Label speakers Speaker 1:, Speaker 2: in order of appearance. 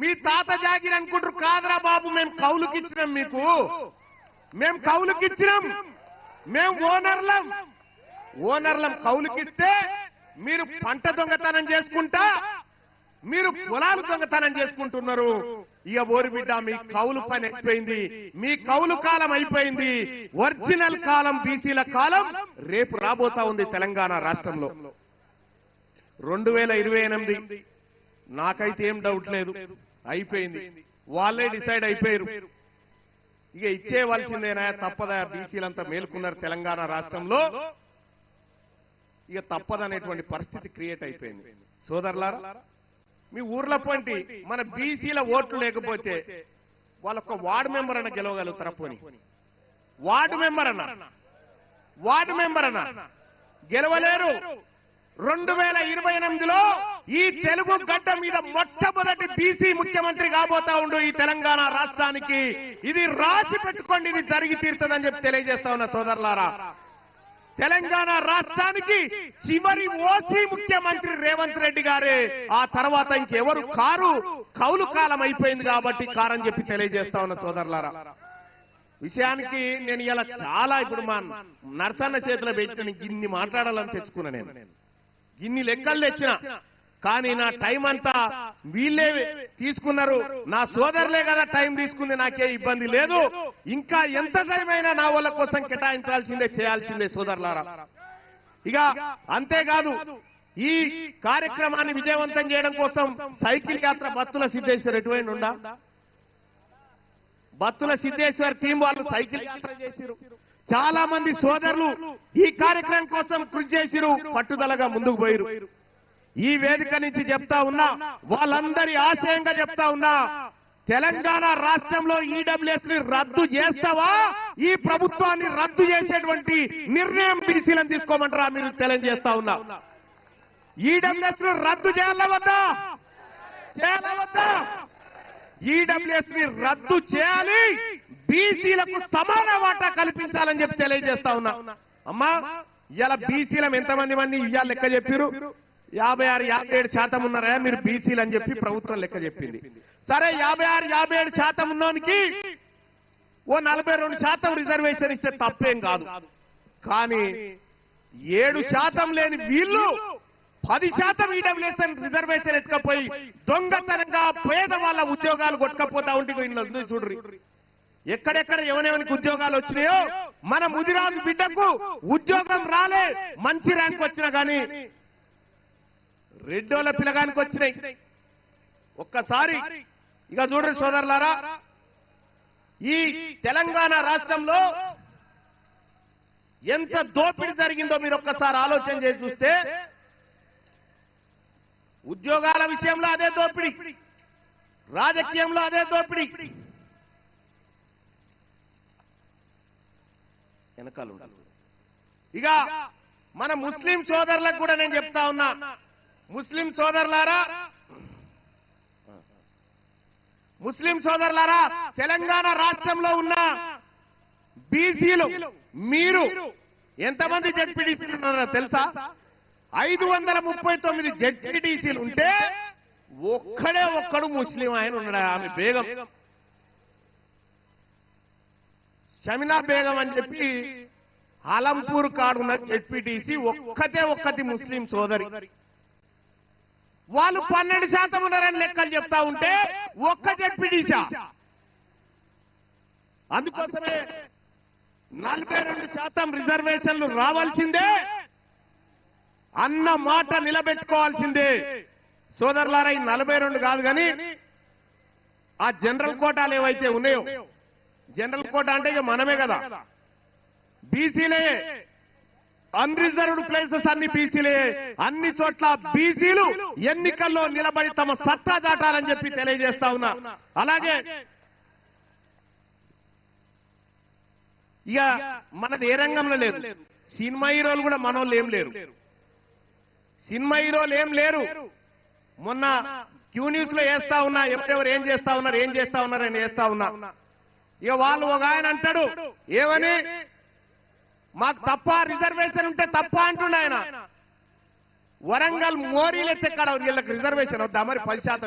Speaker 1: మీ తాత జాగిరి అనుకుంటారు. కాదరా బాబు, మేము కౌలుకిచ్చినాం, మేము కౌలుకిచ్చినాం, మేము ఓనర్లం కౌలుకిస్తే మీరు పంట దొంగతనం చేసుకుంటా, మీరు పొలాలు దొంగతనం చేసుకుంటున్నారు. ఇక ఓరి బిడ్డ, మీ కౌలు పని అయిపోయింది, మీ కౌలు కాలం అయిపోయింది. ఒరిజినల్ కాలం, బీసీల కాలం రేపు రాబోతా ఉంది తెలంగాణ రాష్ట్రంలో. 2028 నాకైతే ఏం డౌట్ లేదు, అయిపోయింది. వాళ్ళే డిసైడ్ అయిపోయారు. ఇక ఇచ్చేవలసిందేనా, తప్పదా? బీసీలంతా మేలుకున్నారు తెలంగాణ రాష్ట్రంలో, ఇక తప్పదనేటువంటి పరిస్థితి క్రియేట్ అయిపోయింది. సోదరులారా, మీ ఊర్లో పోంటి మన బీసీల ఓట్లు లేకపోతే వాళ్ళొక్క వార్డు మెంబర్ అన్న గెలవగలుగుతారా? పోని వార్డు మెంబర్ అన్న గెలవలేరు. 2028లో ఈ తెలుగు గడ్డ మీద మొట్టమొదటి బీసీ ముఖ్యమంత్రి కాబోతా ఉండు ఈ తెలంగాణ రాష్ట్రానికి. ఇది రాసి పెట్టుకోండి, ఇది జరిగి తీరుతుందని చెప్పి తెలియజేస్తా ఉన్నా సోదరులారా. తెలంగాణ రాష్ట్రానికి చివరి ఓసీ ముఖ్యమంత్రి రేవంత్ రెడ్డి గారే. ఆ తర్వాత ఇంకెవరు కారు. కౌలు కాలం అయిపోయింది కాబట్టి కారని చెప్పి తెలియజేస్తా ఉన్న సోదరులారా. విషయానికి నేను ఇలా చాలా ఇప్పుడు మా నర్సన్న చేతిలో పెట్టి ఇన్ని మాట్లాడాలని తెచ్చుకున్నా. నేను ఇన్ని లెక్కలు తెచ్చిన, కానీ నా టైం అంతా వీళ్ళే తీసుకున్నారు. నా సోదరులే కదా టైం తీసుకుంది, నాకే ఇబ్బంది లేదు. ఇంకా ఎంత టైం అయినా నా వాళ్ళ కోసం కేటాయించాల్సిందే, చేయాల్సిందే సోదరులారా. ఇక అంతేకాదు, ఈ కార్యక్రమాన్ని విజయవంతం చేయడం కోసం సైకిల్ యాత్ర బత్తుల సిద్ధేశ్వర్ ఎటువంటి ఉండా, బత్తుల సిద్ధేశ్వర్ టీం వాళ్ళు సైకిల్ యాత్ర చేసిరు. చాలా మంది సోదరులు ఈ కార్యక్రమం కోసం కృషి చేసిరు, పట్టుదలగా ముందుకు పోయిరు. ఈ వేదిక నుంచి చెప్తా ఉన్నా, వాళ్ళందరి ఆశయంగా చెప్తా ఉన్నా, తెలంగాణ రాష్ట్రంలో ఈడబ్ల్యూఎస్ ని రద్దు చేస్తావా? ఈ ప్రభుత్వాన్ని రద్దు చేసేటువంటి నిర్ణయం బీసీలను తీసుకోమంటారా? మీరు తెలియజేస్తా ఉన్నా, ఈడబ్ల్యూఎస్ ను రద్దు చేయాలా వద్దా? ఈడబ్ల్యూఎస్ ని రద్దు చేయాలి, బీసీలకు సమాన వాటా కల్పించాలని చెప్పి తెలియజేస్తా ఉన్నా. అమ్మా, ఇవాళ బీసీలం ఎంతమంది ఇవాళ లెక్క చెప్పారు? 56-57% ఉన్నారా మీరు బీసీలు అని చెప్పి ప్రభుత్వం లెక్క చెప్పింది. సరే, 56-57% ఉన్నోనికి ఓ 42% రిజర్వేషన్ ఇస్తే తప్పేం కాదు. కానీ 7% లేని వీళ్ళు 10% ఈడబ్ల్యూఎస్ రిజర్వేషన్ ఎత్తుకపోయి దొంగతనంగా పేదవాళ్ళ ఉద్యోగాలు కొట్టుకపోతా ఉంటే ఇంట్లో చూడ్రి ఎక్కడెక్కడ ఎవరెవరికి ఉద్యోగాలు వచ్చినాయో. మన ముదిరాజు బిడ్డకు ఉద్యోగం రాలే, మంచి ర్యాంక్ వచ్చినా కానీ రెడ్డోళ్ళ పిల్లగానికి వచ్చినాయి. ఒక్కసారి ఇక చూడండి సోదరులారా, ఈ తెలంగాణ రాష్ట్రంలో ఎంత దోపిడీ జరిగిందో మీరు ఒక్కసారి ఆలోచన చేసి చూస్తే, ఉద్యోగాల విషయంలో అదే దోపిడీ, రాజకీయంలో అదే దోపిడీ. వెనకాల ఇక మన ముస్లిం సోదరులకు కూడా నేను చెప్తా ఉన్నా, ముస్లిం సోదరులారా, తెలంగాణ రాష్ట్రంలో ఉన్న బీసీలు మీరు ఎంతమంది జడ్పీటీసీలు ఉన్నారో తెలుసా? 539 జడ్పీటీసీలు ఉంటే ఒక్కడు ముస్లిం ఆయన ఉన్నాడు. ఆమె బేగం, షమినా బేగం అని చెప్పి ఆలంపూర్ కాడున్న జడ్పీటీసీ ఒక్కటి ముస్లిం సోదరి. వాళ్ళు 12% ఉన్నారని లెక్కలు చెప్తా ఉంటే ఒక్క జడ్పీటీసీ. అందుకోసమే 42% రిజర్వేషన్లు రావాల్సిందే అన్న మాట నిలబెట్టుకోవాల్సిందే సోదరులారా. ఈ 42 కాదు కానీ ఆ జనరల్ కోటాలు ఏవైతే ఉన్నాయో, జనరల్ కోటా అంటే ఇక మనమే కదా, బీసీలే. అన్రిజర్వ్డ్ ప్లేసెస్ అన్ని బీసీలే. అన్ని చోట్ల బీసీలు ఎన్నికల్లో నిలబడి తమ సత్తా చాటాలని చెప్పి తెలియజేస్తా ఉన్నా. అలాగే ఇక మనది ఏ రంగంలో లేదు, సినిమా హీరోలు కూడా మనోళ్ళు ఏం లేరు, సినిమా హీరోలు ఏం లేరు. మొన్న క్యూ న్యూస్ లో వేస్తా ఉన్నా, ఎవరెవరు ఏం చేస్తా ఉన్నారని వేస్తా ఉన్నా. ఇక వాళ్ళు ఒక ఆయన అంటాడు, ఏమని, మాకు తప్ప రిజర్వేషన్ ఉంటే తప్ప అంటుండే ఆయన. వరంగల్ మోరీలు ఎత్తే కాడ వీళ్ళకి రిజర్వేషన్ వద్దా మరి 10%?